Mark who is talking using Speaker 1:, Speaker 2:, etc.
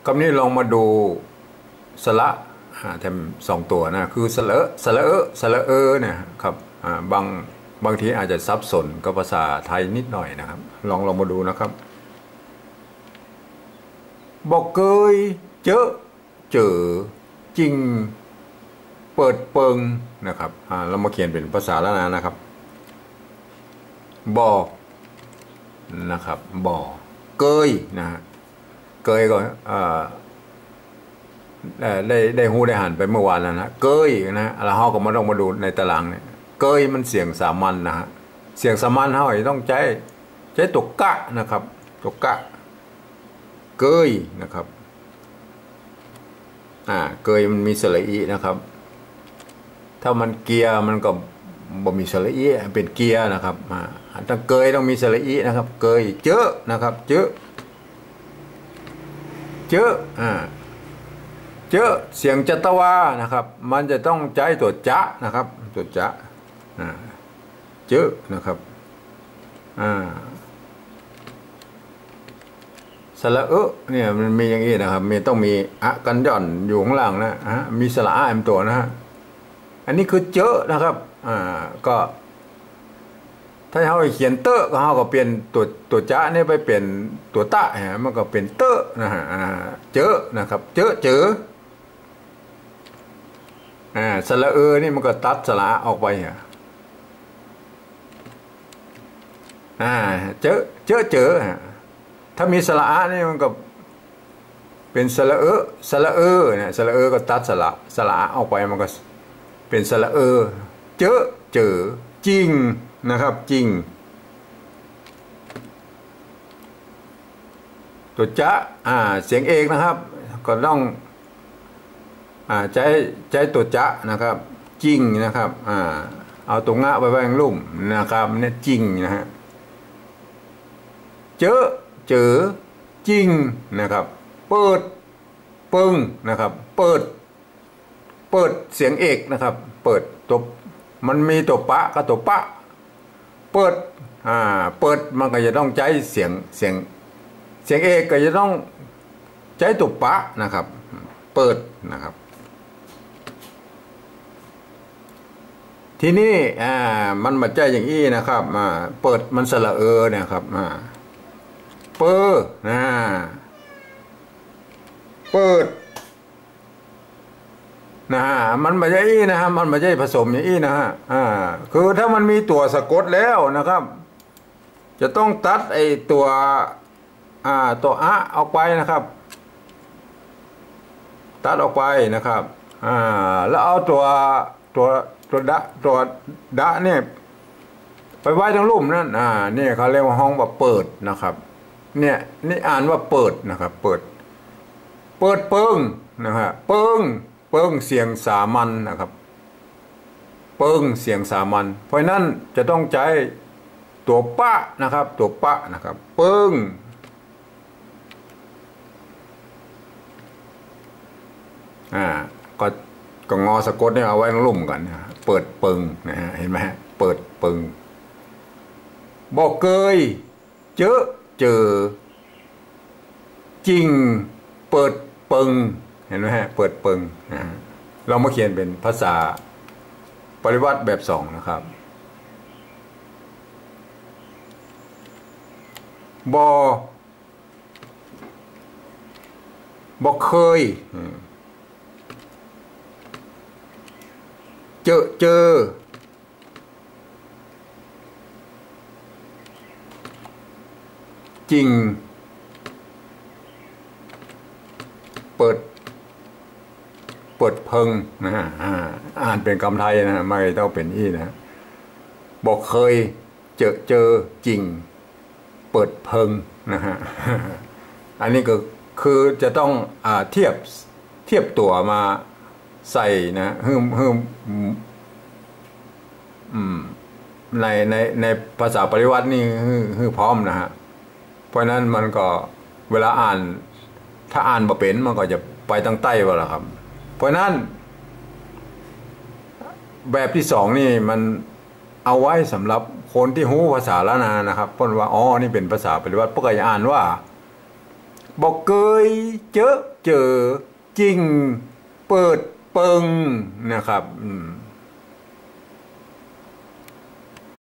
Speaker 1: คำนี้ลองมาดูสระแถม2 ตัวนะคือสระสระสระเนี่ยครับบางทีอาจจะซับซ้อนกับภาษาไทยนิดหน่อยนะครับลองมาดูนะครับบอกเคยเจอจริงเปิดเปิงนะครับเรามาเขียนเป็นภาษาละนานะครับบอกนะครับบอกเคยนะฮะเคยก็ได้หูได้หันไปเมื่อวานแล้วนะเกยนะแล้วเขาก็มาต้องมาดูในตารางเนี่ยเกยมันเสียงสามัญนะฮะเสียงสามัญเขาต้องใช้ตัวกะนะครับตัวกะเกยนะครับเกยมันมีสระอีนะครับถ้ามันเกียร์มันก็บ่มีสระอีเป็นเกียร์นะครับถ้าเกยต้องมีสระอีนะครับเกยเจอนะครับเจอเสียงจัตวานะครับมันจะต้องใช้ตัวจะนะครับตัวจะเจอนะครับสระเนี่ยมันมีอย่างนี้นะครับมีต้องมีกันย่อนอยู่ข้างล่างนะมีสระมตัวนะฮะอันนี้คือเจอนะครับก็ถ้าเขาเขียนเตอก็เขาก็เปลี่ยนตัวจะนี่ไปเปลี่ยนตัวตะมันก็เป็นเตอนะฮะเจอนะครับเจอสระนี่มันก็ตัดสระออกไปเจอถ้ามีสระนี่มันก็เป็นสระเนี่ยสระก็ตัดสระออกไปมันก็เป็นสระเจอจริงนะครับจริงตัวจะเสียงเอกนะครับก็ต้องใจตัวจะนะครับจริงนะครับเอาตัวงะไปแวงลุ่มนะครับเนี่ยจริงนะฮะเจอจริงนะครับเปิดปึ้งนะครับเปิดเสียงเอกนะครับเปิดตัวมันมีตัวปะกับตัวปะเปิดมันก็จะต้องใช้เสียงเอกก็จะต้องใช้ตัวปะนะครับเปิดนะครับทีนี้มันมาใจอย่างนี้นะครับเปิดมันสระเนี่ยครับเปิดมันไม่ใช่นะฮะมันไม่ใช่ผสมอย่างนี้นะฮะคือถ้ามันมีตัวสะกดแล้วนะครับจะต้องตัดไอตัวออกไปนะครับตัดออกไปนะครับแล้วเอาตัวดะเนี่ยไปไว้ตรงลุ่มนั่นนี่เขาเรียกว่าห้องว่าเปิดนะครับเนี่ยนี่อ่านว่าเปิดนะครับเปิดเปิงนะฮะเปิงเสียงสามัญนะครับเปิงเสียงสามัญเพราะนั้นจะต้องใช้ตัวปะนะครับตัวปะนะครับเปิงก็งอสะกดเนี่ยเอาไว้ลุ่มกันเปิดเปิงนะฮะเห็นไหมฮะเปิดเปิงบอกเคยเจอจริงเปิดเปิงเห็นไหมฮะเปิดเปิงเรามาเขียนเป็นภาษาปริวัติแบบ2นะครับบอกเคยเจอจริงเปิดเพิงนะฮะอ่านเป็นคำไทยนะไม่ต้องเป็นอีนะบอกเคยเจอจริงเปิดเพิงนะฮะอันนี้ก็คือจะต้องเทียบตัวมาใส่นะในภาษาปริวัตินี่พร้อมนะฮะเพราะนั้นมันก็เวลาอ่านถ้าอ่านบ่เป็นมันก็จะไปทางใต้ว่าล่ะครับเพราะนั้นแบบที่2นี่มันเอาไว้สำหรับคนที่รู้ภาษาละนานะครับเพราะว่านี่เป็นภาษาปริวัติพวกก็จะอ่านว่า บอกเคยเจอจริงเปิดเปิงนะครับ